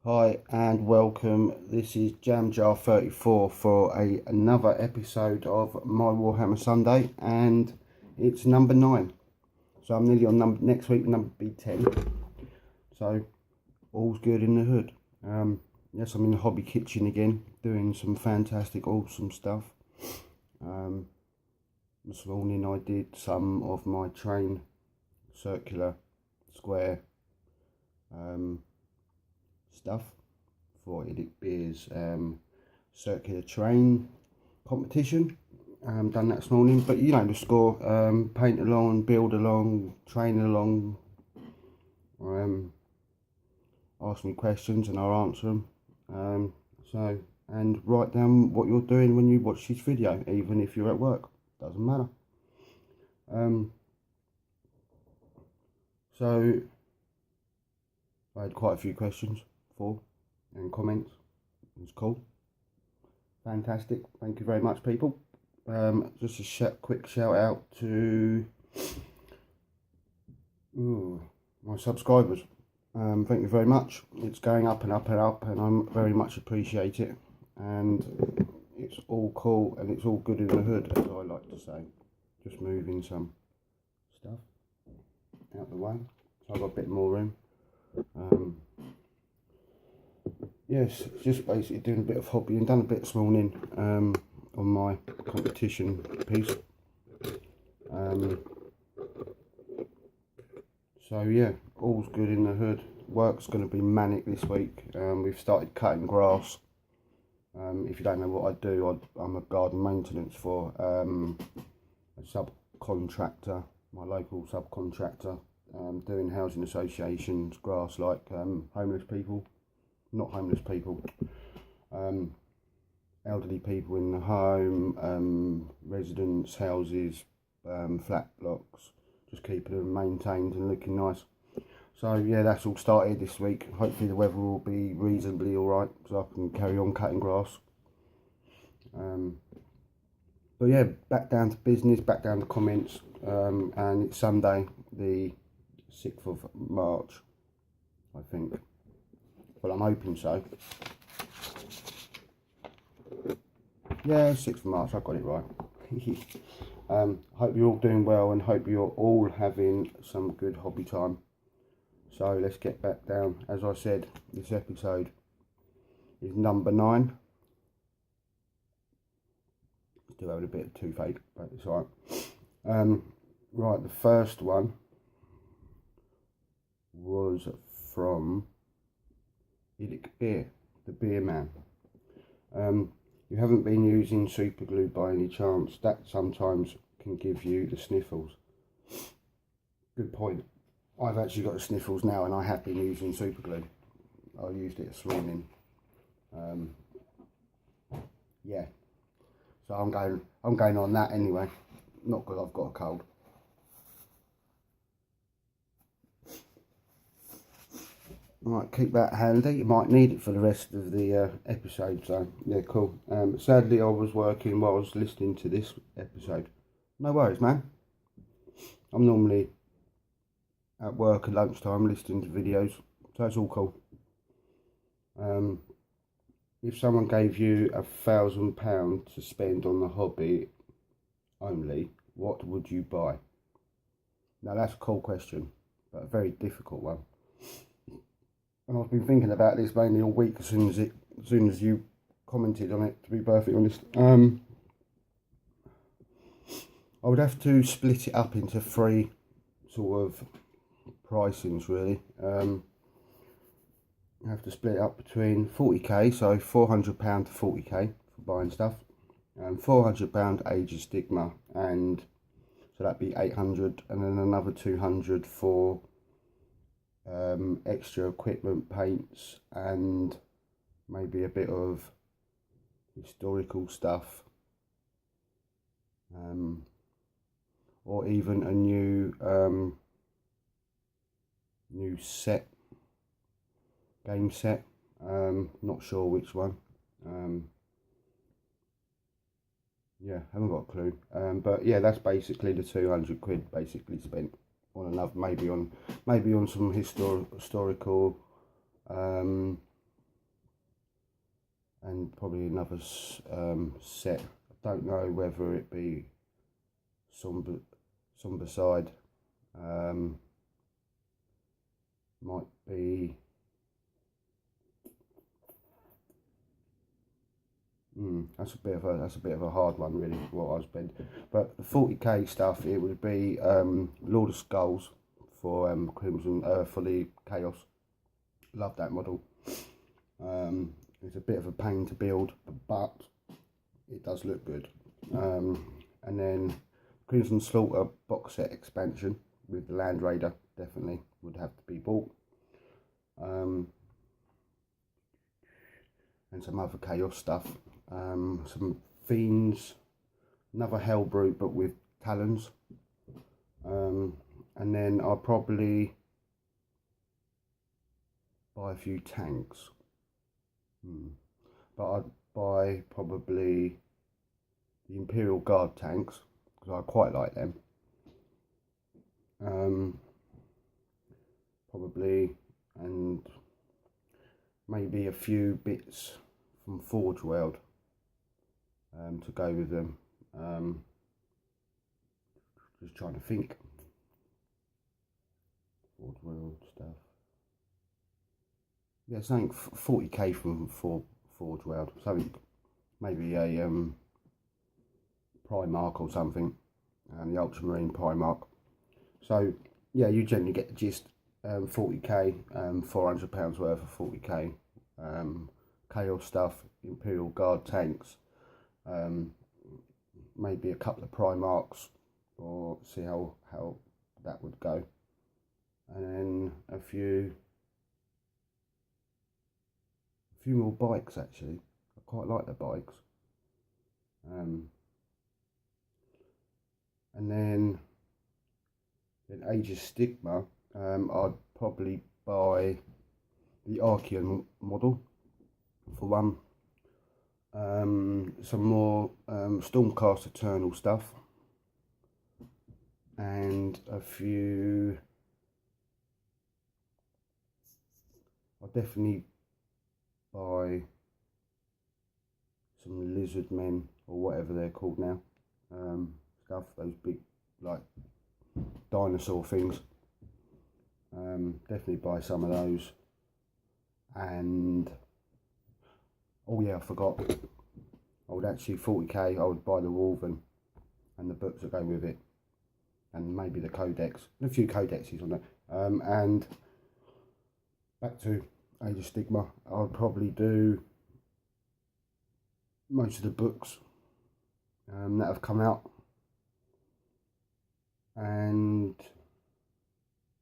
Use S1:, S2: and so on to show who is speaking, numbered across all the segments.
S1: Hi and welcome. This is JamJar34 for another episode of my Warhammer Sunday, and it's number 9. So I'm nearly on next week, number be 10. So all's good in the hood. Yes, I'm in the hobby kitchen again, doing some fantastic, awesome stuff. This morning I did some of my train circular square stuff for IDICBeer's circular train competition. Done that this morning, but you know the score. Paint along, build along, train along. Ask me questions and I'll answer them. And write down what you're doing when you watch this video, even if you're at work. Doesn't matter. So I had quite a few questions and comments. It was cool, fantastic. Thank you very much, people. Just a quick shout out to my subscribers. Thank you very much. It's going up and up and up, and I very much appreciate it. And it's all cool and it's all good in the hood, as I like to say. Just moving some stuff out the way, so I've got a bit more room. Yes, just basically doing a bit of hobby and done a bit this morning on my competition piece. So yeah, all's good in the hood. Work's going to be manic this week. We've started cutting grass. If you don't know what I do, I'm a garden maintenance for a subcontractor, my local subcontractor, doing housing associations, grass, like homeless people. Not homeless people, elderly people in the home, residents, houses, flat blocks, just keeping them maintained and looking nice. So yeah, that's all started this week. Hopefully the weather will be reasonably alright, so I can carry on cutting grass. But yeah, back down to business, back down to comments, and it's Sunday, the 6th of March, I think. Well, I'm hoping so. Yeah, 6th of March, I got it right. Hope you're all doing well and hope you're all having some good hobby time. So let's get back down. As I said, this episode is number 9. Still having a bit of toothache, but it's alright. Right, the first one was from IDICBeer, the beer man. You haven't been using super glue by any chance? That sometimes can give you the sniffles. Good point. I've actually got the sniffles now, and I have been using super glue. I used it this morning. Yeah. So I'm going on that anyway. Not because I've got a cold. Right, keep that handy. You might need it for the rest of the episode, so yeah, cool. Sadly, I was working while I was listening to this episode. No worries, man. I'm normally at work at lunchtime listening to videos, so it's all cool. If someone gave you £1,000 to spend on the hobby only, what would you buy? Now that's a cool question, but a very difficult one. And I've been thinking about this mainly all week as soon as you commented on it, to be perfectly honest. I would have to split it up into 3 sort of pricings, really. I have to split it up between 40k, so £400 to 40k for buying stuff, and £400 age of stigma, and so that'd be 800, and then another 200 for extra equipment, paints, and maybe a bit of historical stuff, or even a new set, game set. Not sure which one. Yeah, haven't got a clue. But yeah, that's basically the 200 quid basically spent on another, maybe on some historical and probably another set. I don't know whether it be Zombicide, might be that's a bit of a hard one really, what I spend. But the 40k stuff, it would be Lord of Skulls for Crimson, for the Chaos. Love that model. It's a bit of a pain to build, but it does look good. And then Crimson Slaughter box set expansion with the Land Raider definitely would have to be bought. And some other Chaos stuff. Some Fiends, another Hellbrute but with talons. And then I'll probably buy a few tanks. But I'd buy probably the Imperial Guard tanks, because I quite like them. Probably, and maybe a few bits from Forge World to go with them. Just trying to think. Forge World stuff. Yeah, something 40k from Forge World. Something, maybe a Primarch or something, the Ultramarine Primarch. So yeah, you generally get the gist. 40k, £400 worth of 40k, Chaos stuff, Imperial Guard tanks, maybe a couple of Primarchs, or see how that would go, and then a few more bikes actually. I quite like the bikes. And then in Age of Stigma, I'd probably buy the Archeon model for one. Some more Stormcast Eternal stuff, and a few. I'll definitely buy some Lizard Men, or whatever they're called now, stuff, those big like dinosaur things. Definitely buy some of those. And oh yeah, I forgot, I would actually 40k, I would buy the Wolven and the books that go with it, and maybe the codex, a few codexes on there. And back to Age of Stigma, I would probably do most of the books that have come out, and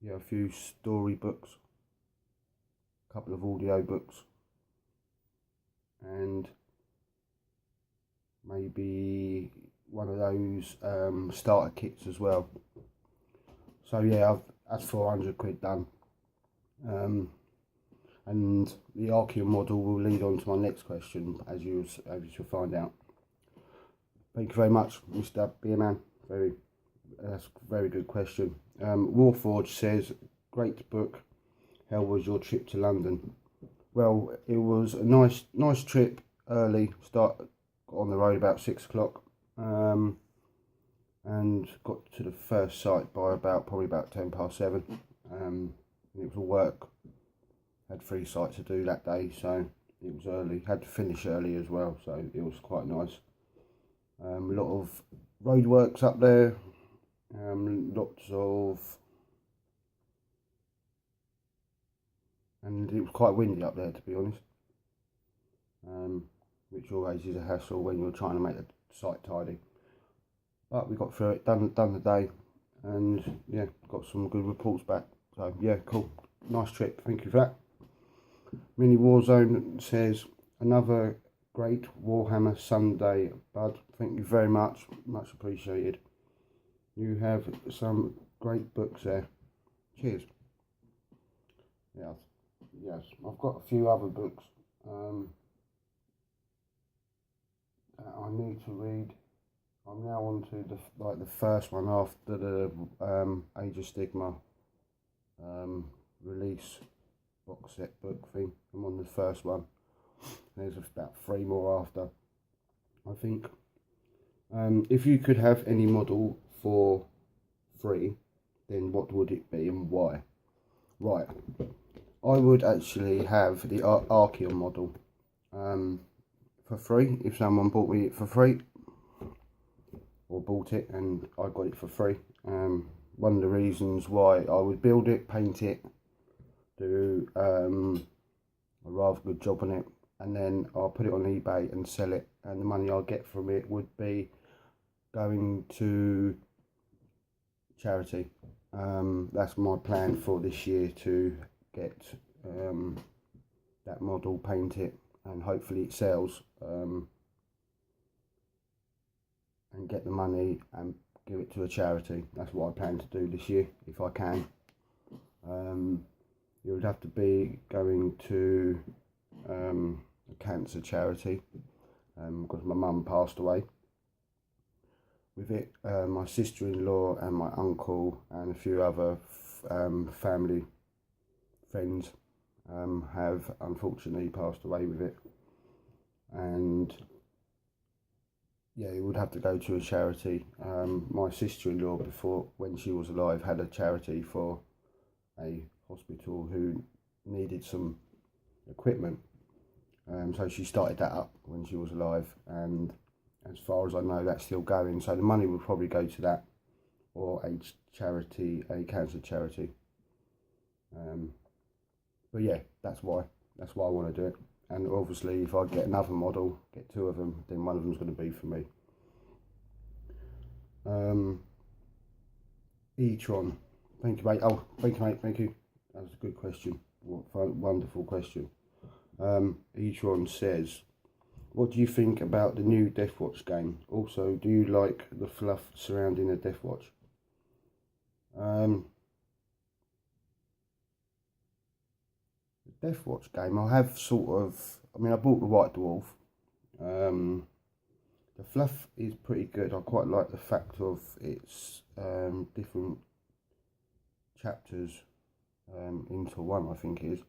S1: yeah, a few story books, a couple of audio books, and maybe one of those starter kits as well. So yeah, that's 400 quid done. And the Archeon model will lead on to my next question, as you shall find out. Thank you very much, Mr. Beerman. That's a very good question. Warforge says, great book. How was your trip to London? Well, it was a nice trip. Early, got on the road about 6 o'clock, and got to the first site by probably about 7:10. It was all work. Had 3 sites to do that day, so it was early. Had to finish early as well, so it was quite nice. A lot of roadworks up there. Lots of, and it was quite windy up there, to be honest. Which always is a hassle when you're trying to make the site tidy. But we got through it, done the day, and yeah, got some good reports back. So yeah, cool, nice trip. Thank you for that. Mini Warzone says, another great Warhammer Sunday, bud. Thank you very much appreciated. You have some great books there. Cheers. Yes, I've got a few other books that I need to read. I'm now on to the first one after the Age of Stigma release box set book thing. I'm on the first one. there's about 3 more after, I think. If you could have any model for free, then what would it be and why? Right, I would actually have the Archeon model for free. If someone bought me it for free, or bought it and I got it for free. One of the reasons why I would build it, paint it, do a rather good job on it, and then I'll put it on eBay and sell it, and the money I'll get from it would be going to charity. That's my plan for this year, to get that model, paint it, and hopefully it sells, and get the money and give it to a charity. That's what I plan to do this year, if I can. It would have to be going to a cancer charity, because my mum passed away. With it, my sister-in-law and my uncle and a few other family friends have unfortunately passed away with it, and yeah, it would have to go to a charity. My sister-in-law, before, when she was alive, had a charity for a hospital who needed some equipment, so she started that up when she was alive, and as far as I know, that's still going. So the money would probably go to that, or a charity, a cancer charity. But yeah, that's why I want to do it. And obviously, if I get another model, get 2 of them, then one of them's going to be for me. E-Tron, thank you, mate. Oh, thank you, mate. Thank you. That was a good question. Wonderful question. E-Tron says, what do you think about the new Deathwatch game? Also, do you like the fluff surrounding the Deathwatch? The Deathwatch game, I have sort of, I mean, I bought the White Dwarf. The fluff is pretty good. I quite like the fact of its different chapters into one, I think it is,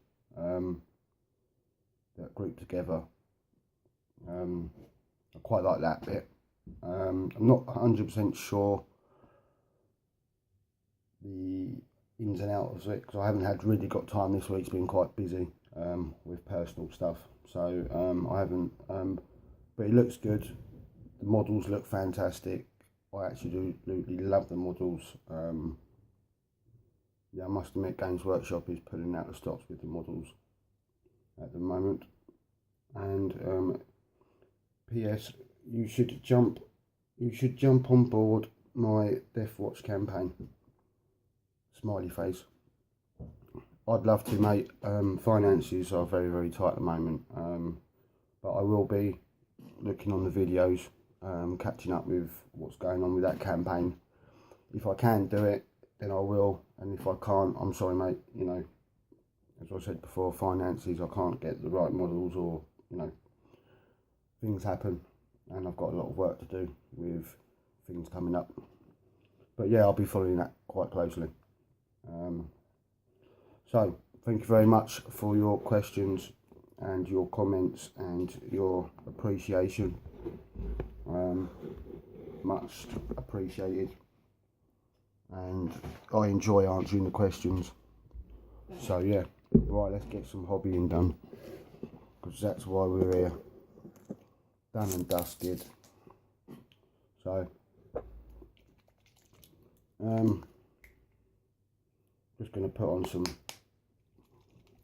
S1: that group together. I quite like that bit. I'm not 100% sure the ins and outs of it, because I haven't really got time this week. It's been quite busy with personal stuff, so I haven't, but it looks good. The models look fantastic. I actually absolutely love the models. Yeah, I must admit, Games Workshop is pulling out the stops with the models at the moment. And P.S. you should jump on board my Deathwatch campaign. Smiley face. I'd love to, mate. Finances are very, very tight at the moment, but I will be looking on the videos, catching up with what's going on with that campaign. If I can do it, then I will, and if I can't, I'm sorry, mate. You know, as I said before, finances, I can't get the right models, or, you know, things happen, and I've got a lot of work to do with things coming up. But yeah, I'll be following that quite closely. So thank you very much for your questions and your comments and your appreciation. Much appreciated, and I enjoy answering the questions. So yeah, right, let's get some hobbying done, because that's why we're here. Done and dusted. So just going to put on some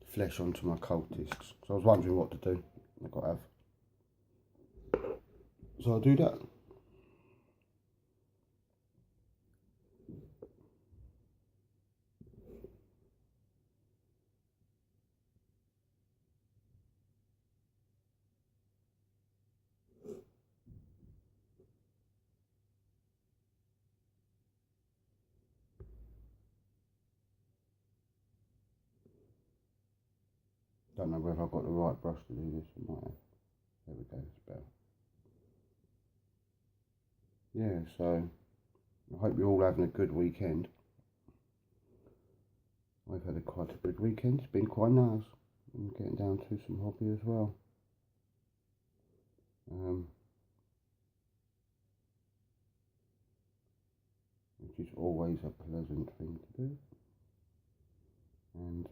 S1: flesh onto my cultists. So I was wondering what to do. I've got to have. So I'll do that. Don't know whether I've got the right brush to do this. I might have. There we go, it's better. Yeah, so I hope you're all having a good weekend. I've had quite a good weekend. It's been quite nice. I'm getting down to some hobby as well. which is always a pleasant thing to do. And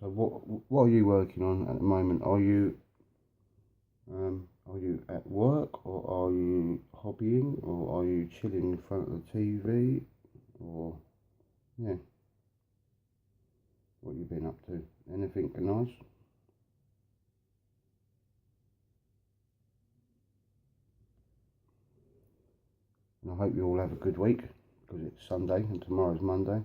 S1: so what are you working on at the moment? Are you at work, or are you hobbying, or are you chilling in front of the TV, or yeah, what you been up to? Anything nice? And I hope you all have a good week, because it's Sunday and tomorrow's Monday.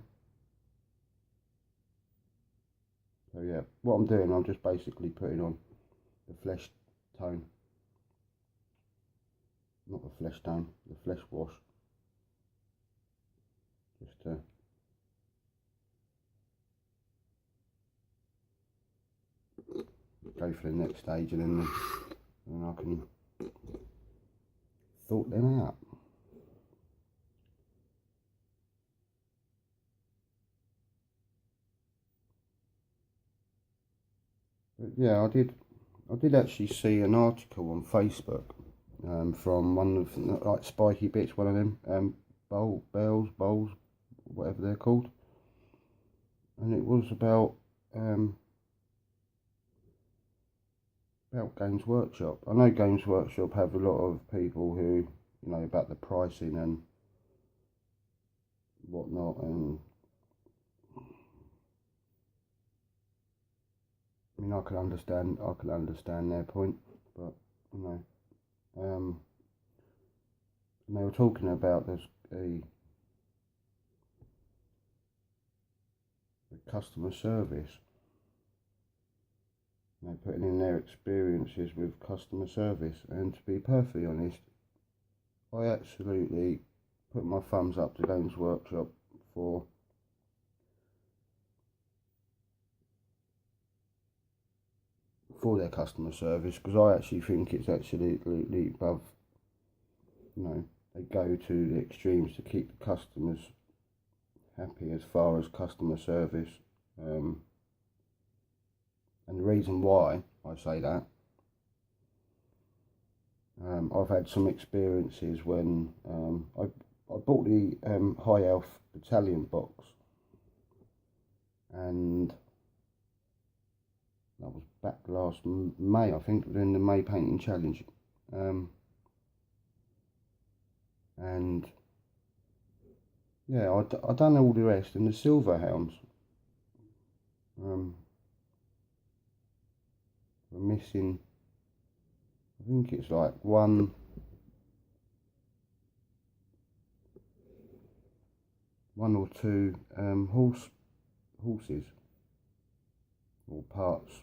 S1: So yeah, what I'm doing, I'm just basically putting on the flesh tone, not the flesh tone, the flesh wash, just to go for the next stage, and then I can sort them out. But yeah, I did actually see an article on Facebook from one of, like, Spiky Bits, one of them bowls, whatever they're called, and it was about Games Workshop. I know Games Workshop have a lot of people who, you know, about the pricing and whatnot, and I mean, I can understand their point, but you know, and they were talking about the customer service. You know, putting in their experiences with customer service, and to be perfectly honest, I absolutely put my thumbs up to Games Workshop for their customer service, because I actually think it's absolutely above. You know, they go to the extremes to keep the customers happy as far as customer service. And the reason why I say that, I've had some experiences when I bought the High Elf Battalion box, and that was back last May, I think, during the May Painting Challenge. And yeah, I done all the rest, and the Silver Hounds were missing, I think it's like one or two horses, or parts,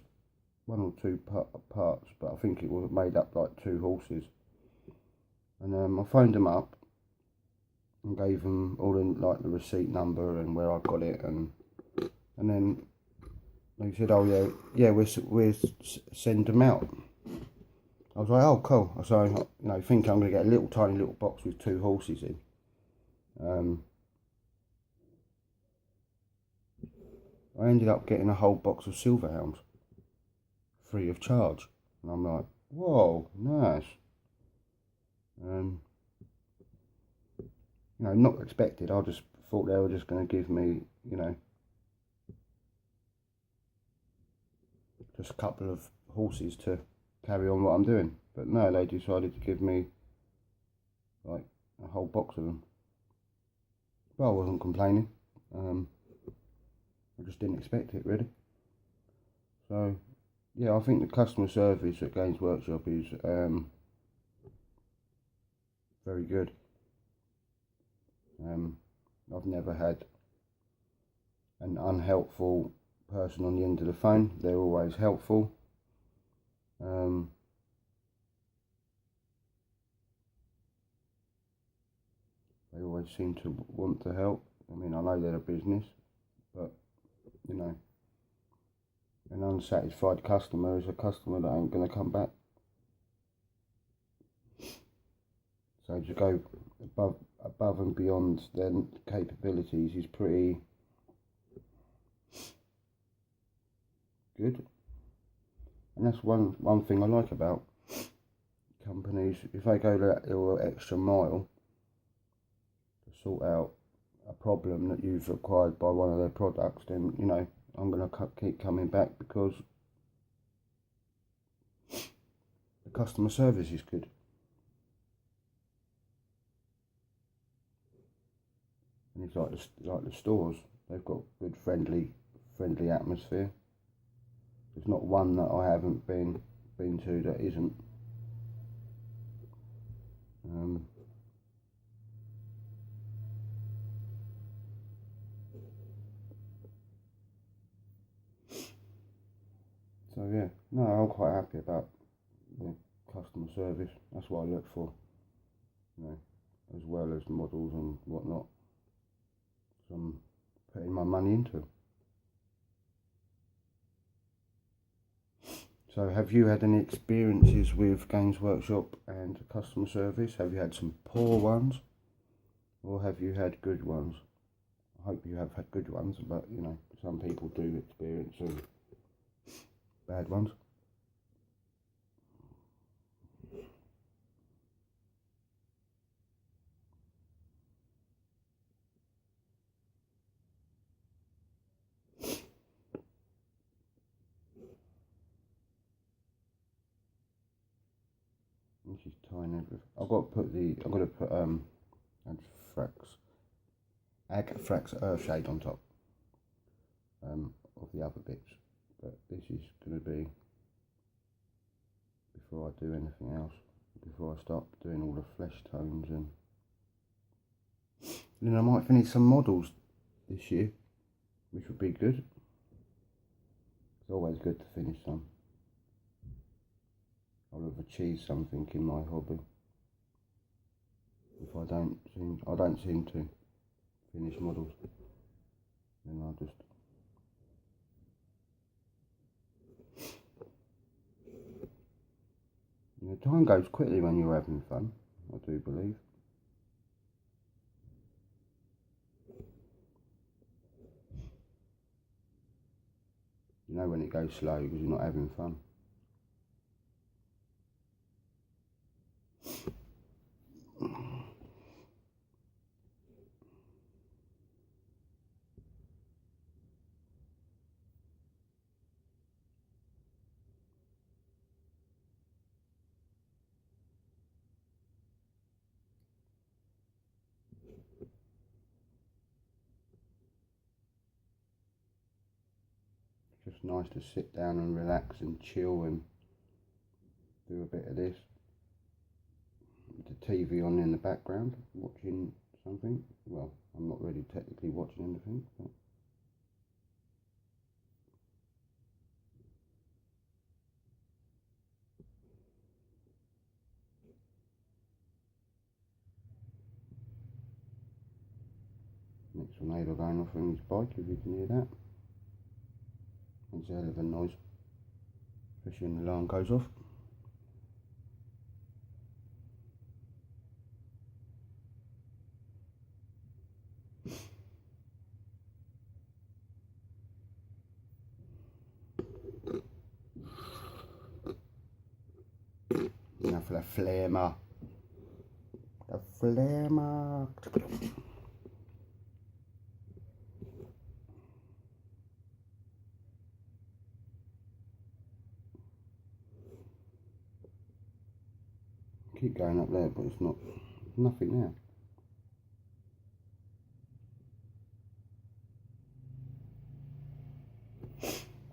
S1: one or two parts, but I think it was made up like two horses. And I phoned them up and gave them all in, like, the receipt number and where I got it, and then they said, oh yeah, we'll send them out. I was like, oh cool. So, you know, think I'm going to get a tiny little box with two horses in. I ended up getting a whole box of Silverhounds free of charge, and I'm like, whoa, nice. You know, not expected. I just thought they were just going to give me, you know, just a couple of horses to carry on what I'm doing. But no, they decided to give me like a whole box of them. But I wasn't complaining. I just didn't expect it, really. So yeah, I think the customer service at Games Workshop is very good. I've never had an unhelpful person on the end of the phone. They're always helpful. They always seem to want to help. I mean, I know they're a business, but you know, an unsatisfied customer is a customer that ain't going to come back. So to go above and beyond their capabilities is pretty good. And that's one thing I like about companies. If they go that little extra mile to sort out a problem that you've acquired by one of their products, then, you know, I'm going to keep coming back because the customer service is good. And it's like the stores, they've got good friendly atmosphere. There's not one that I haven't been to that isn't. So yeah, no, I'm quite happy about the customer service. That's what I look for, you know, as well as models and whatnot. So I'm putting my money into them. So have you had any experiences with Games Workshop and customer service? Have you had some poor ones, or have you had good ones? I hope you have had good ones, but you know, some people do experience some bad ones. This is tying everything. I've got to put Agfrax Earthshade on top of the other bits, but this is going to be before I do anything else, before I start doing all the flesh tones, and then I might finish some models this year, which would be good. It's always good to finish some. I'll have achieved something in my hobby. If I don't seem to finish models, then I'll just time goes quickly when you're having fun, I do believe. You know when it goes slow because you're not having fun. It's just nice to sit down and relax and chill and do a bit of this. With the TV on in the background, watching something. Well, I'm not really technically watching anything, but next door neighbour going off on his bike, if you can hear that. It's a hell of a noise, especially when the alarm goes off. Now for the flamer. The flamer. Keep going up there, but it's nothing there.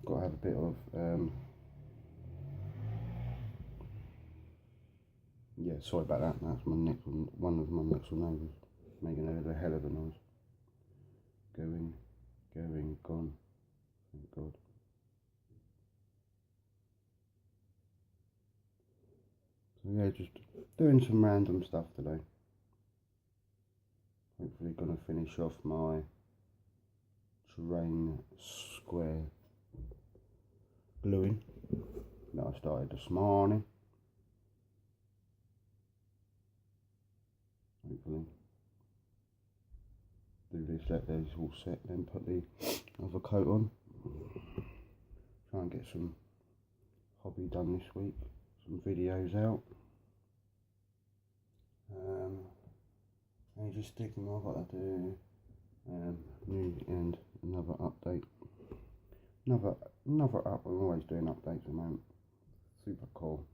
S1: Got to have a bit of yeah, sorry about that. That's one of my next door neighbours making a hell of a noise. Going, gone. Thank God. So yeah, just doing some random stuff today. Hopefully gonna finish off my terrain square gluing that I started this morning. Hopefully do this, let those all set, then put the other coat on. try and get some hobby done this week, some videos out. And just sticking, I've got to do new and another update. Another up. I'm always doing updates at the moment. Super cool.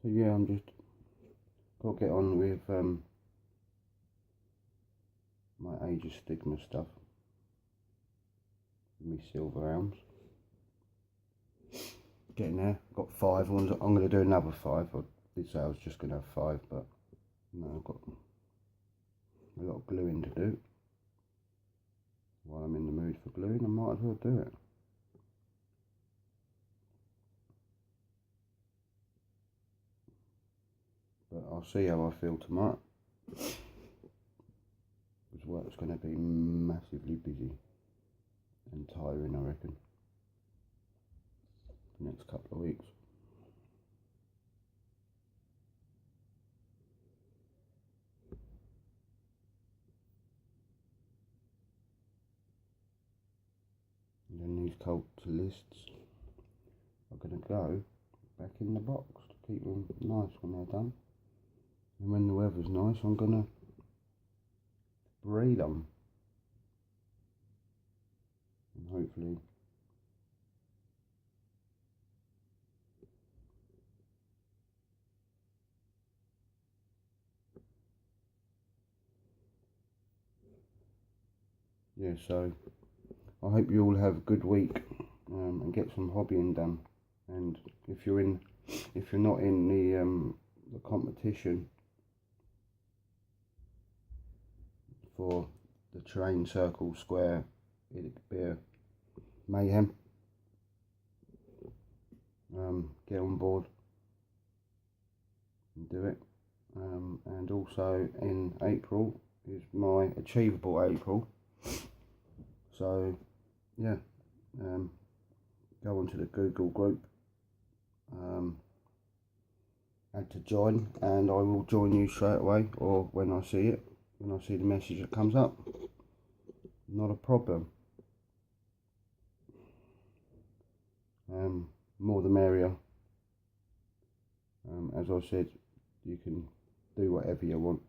S1: So yeah, I'm just got to get on with my Age of Stigma stuff. Me silver arms. Getting there. Got 5 ones. I'm going to do another 5. I did say I was just going to have 5, but no, I've got a lot of gluing to do. While I'm in the mood for gluing, I might as well do it. But I'll see how I feel tomorrow. Because work's going to be massively busy and tiring, I reckon, the next couple of weeks. And then these cultists are going to go back in the box to keep them nice when they're done. And when the weather's nice, I'm going to breed them. And hopefully yeah, so I hope you all have a good week and get some hobbying done. And if you're not in the competition for the terrain circle square IDICBeer mayhem, get on board and do it. And also in April is my Achievable April. So yeah, go onto the Google group, add to join, and I will join you straight away, or when I see it, when I see the message that comes up. Not a problem. More the merrier. As I said, you can do whatever you want.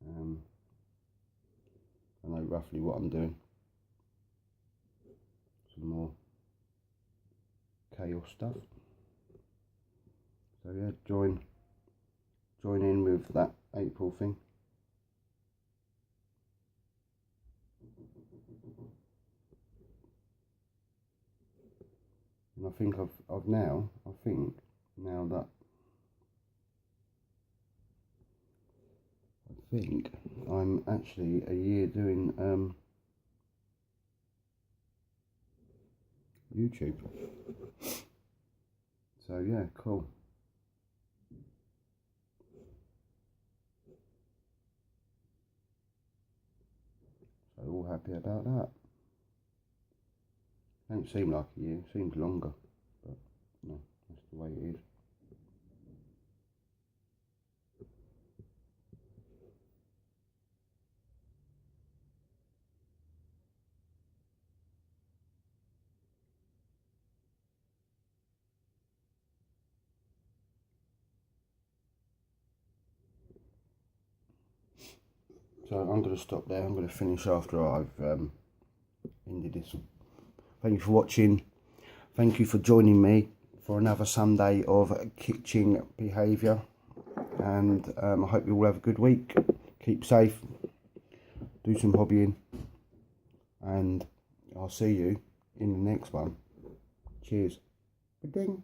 S1: I know roughly what I'm doing. Some more chaos stuff. So yeah, join in with that April thing. And I think I'm actually a year doing YouTube. So yeah, cool. So all happy about that. Don't seem like a year, seems longer, but no, that's the way it is. So I'm going to stop there. I'm going to finish after I've ended this. Thank you for watching. Thank you for joining me for another Sunday of kitchen behaviour. And I hope you all have a good week. Keep safe. Do some hobbying. And I'll see you in the next one. Cheers. Ding.